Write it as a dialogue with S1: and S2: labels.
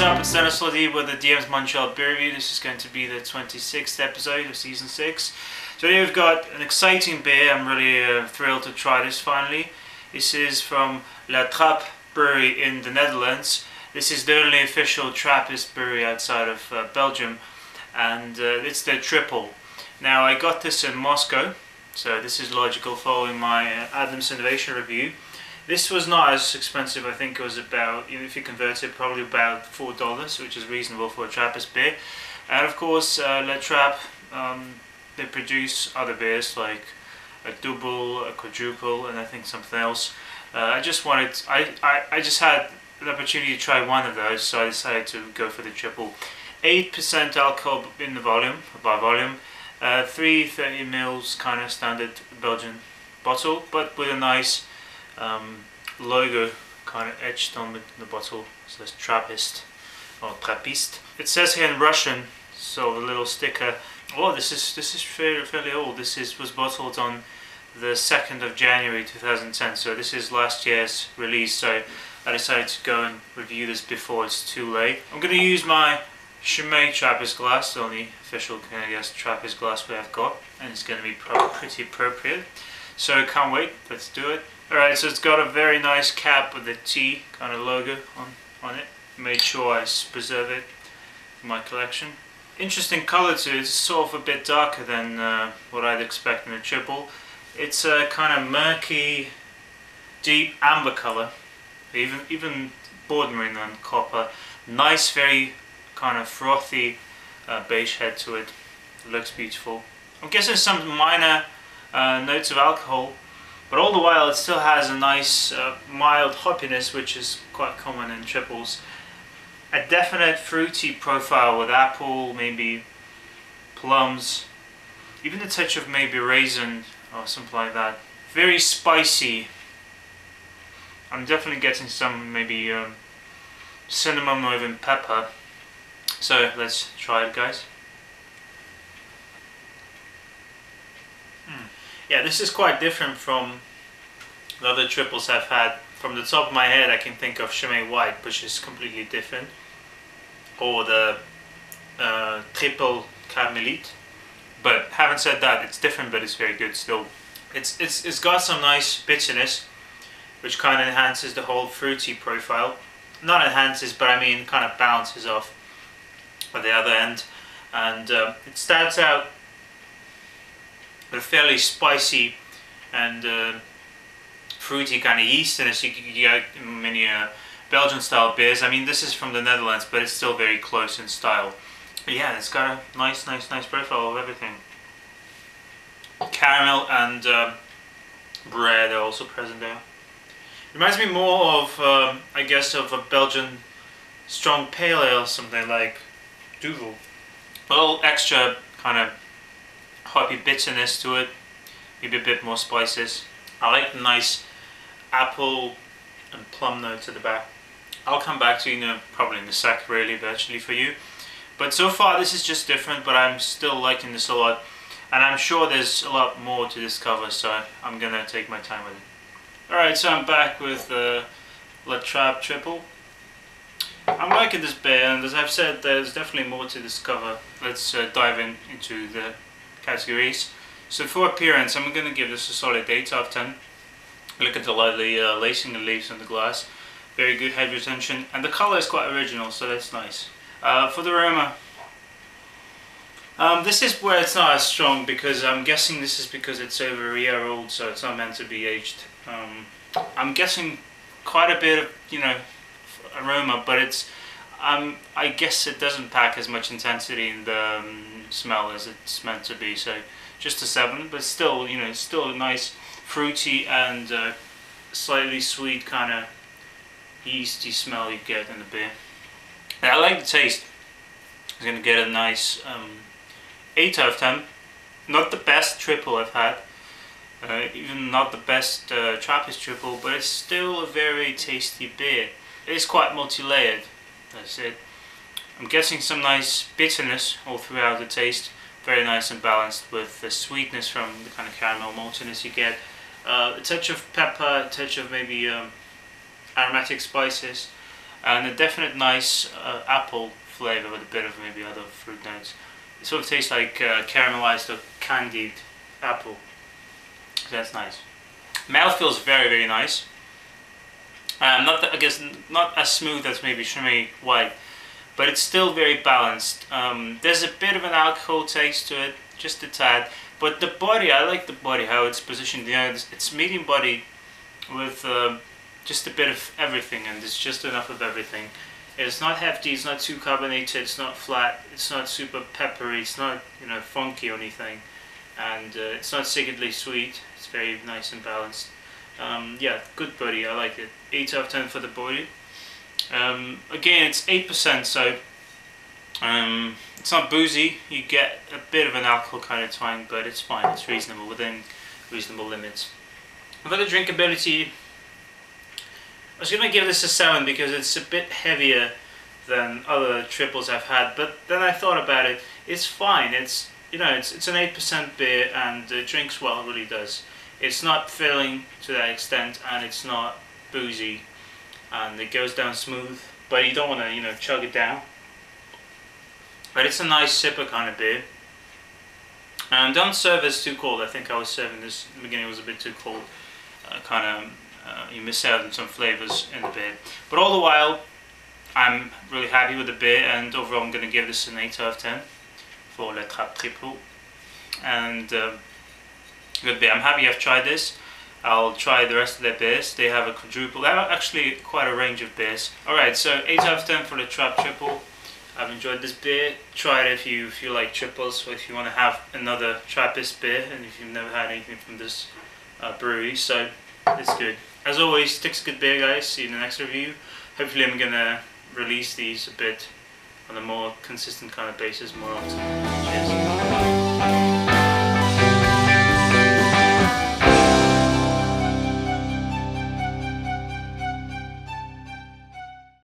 S1: up? It's DenisLD with the DM's Montreal beer review. This is going to be the 26th episode of season 6. Today we've got an exciting beer. I'm really thrilled to try this finally. This is from Trappe brewery in the Netherlands. This is the only official Trappist brewery outside of Belgium, and it's the Tripel. Now I got this in Moscow, so this is logical following my Adam's Innovation review. This was not as expensive. I think it was about, if you convert it, probably about $4, which is reasonable for a Trappist beer. And of course, Le Trappe, they produce other beers like a double, a quadruple, and I think something else. I just had an opportunity to try one of those, so I decided to go for the triple. 8% alcohol in the volume, by volume. 330 ml kind of standard Belgian bottle, but with a nice logo kind of etched on the bottle. It says Trappist or Trappist. It says here in Russian, so the little sticker. Oh, this is fairly old. This was bottled on the 2nd of January 2010. So this is last year's release. So I decided to go and review this before it's too late. I'm going to use my Chimay Trappist glass, the only official, I guess, Trappist glass we have got, and it's going to be pretty appropriate. So can't wait. Let's do it. Alright, so it's got a very nice cap with the T kind of logo on it. Made sure I preserve it for my collection. Interesting colour too. It's sort of a bit darker than what I'd expect in a triple. It's a kind of murky, deep amber colour, even bordering on copper. Nice, very kind of frothy beige head to it. It looks beautiful. I'm guessing some minor notes of alcohol, but all the while it still has a nice mild hoppiness, which is quite common in triples. A definite fruity profile with apple, maybe plums, even a touch of maybe raisin or something like that. Very spicy. I'm definitely getting some maybe cinnamon or even pepper. So let's try it, guys. Yeah, this is quite different from the other triples I've had. From the top of my head I can think of Chimay White, which is completely different, or the Triple Carmelite. But having said that, it's different, but it's very good still. It's got some nice bitterness, which kind of enhances the whole fruity profile. Not enhances, but I mean kind of balances off at the other end. And it starts out with a fairly spicy and fruity kind of yeastiness you get in many Belgian style beers. I mean, this is from the Netherlands, but it's still very close in style. But yeah, it's got a nice profile of everything. Caramel and bread are also present there. Reminds me more of, I guess, of a Belgian strong pale ale, something like Duvel. A little extra kind of hoppy bitterness to it, maybe a bit more spices. I like the nice apple and plum notes at the back. I'll come back to probably in a sec, really, virtually for you. But so far this is just different, but I'm still liking this a lot. And I'm sure there's a lot more to discover, so I'm gonna take my time with it. Alright, so I'm back with Le Trappe Tripel. I'm liking this beer, and as I've said, there's definitely more to discover. Let's dive into the categories. So for appearance, I'm going to give this a solid 8 out of 10. Look at the lovely lacing and leaves on the glass. Very good head retention, and the colour is quite original, so that's nice. For the aroma, this is where it's not as strong, because I'm guessing this is because it's over a year old, so it's not meant to be aged. I'm guessing quite a bit of, aroma, but it's I guess it doesn't pack as much intensity in the smell as it's meant to be, so just a 7, but still, it's still a nice fruity and slightly sweet kind of yeasty smell you get in the beer. And I like the taste. I'm going to get a nice 8 out of 10. Not the best triple I've had, even not the best Trappist triple, but it's still a very tasty beer. It is quite multi-layered, that's it. I'm getting some nice bitterness all throughout the taste, very nice and balanced with the sweetness from the kind of caramel maltiness you get. A touch of pepper, a touch of maybe aromatic spices, and a definite nice apple flavour with a bit of maybe other fruit notes. It sort of tastes like caramelized or candied apple. So that's nice. Mouth feels very, very nice. Not that, I guess not as smooth as maybe Chimay White, but it's still very balanced. There's a bit of an alcohol taste to it, just a tad. But the body, I like the body, how it's positioned. You know, it's medium body with just a bit of everything, and it's just enough of everything. It's not hefty, it's not too carbonated, it's not flat, it's not super peppery, it's not, you know, funky or anything, and it's not sickly sweet. It's very nice and balanced. Yeah, good body, I like it. 8 out of 10 for the body. Again, it's 8%, so it's not boozy. You get a bit of an alcohol kind of twang, but it's fine, it's reasonable, within reasonable limits. For the drinkability, I was going to give this a 7 because it's a bit heavier than other triples I've had, but then I thought about it. It's fine. It's, you know, it's an 8% beer, and it drinks well. It really does. It's not filling to that extent, and it's not boozy, and it goes down smooth. But you don't want to, you know, chug it down. But it's a nice sipper kind of beer. And don't serve this too cold. I think I was serving this in the beginning. It was a bit too cold. You miss out on some flavours in the beer. But all the while, I'm really happy with the beer, and overall I'm going to give this an 8 out of 10 for the Trappe Tripel. And good beer. I'm happy I've tried this. I'll try the rest of their beers. They have a quadruple. They have actually quite a range of beers. Alright, so 8 out of 10 for the Trappe Tripel. I've enjoyed this beer. Try it if you like triples, or if you want to have another Trappist beer, and if you've never had anything from this brewery. So it's good. As always, stick's a good beer, guys. See you in the next review. Hopefully I'm gonna release these a bit on a more consistent kind of basis more often.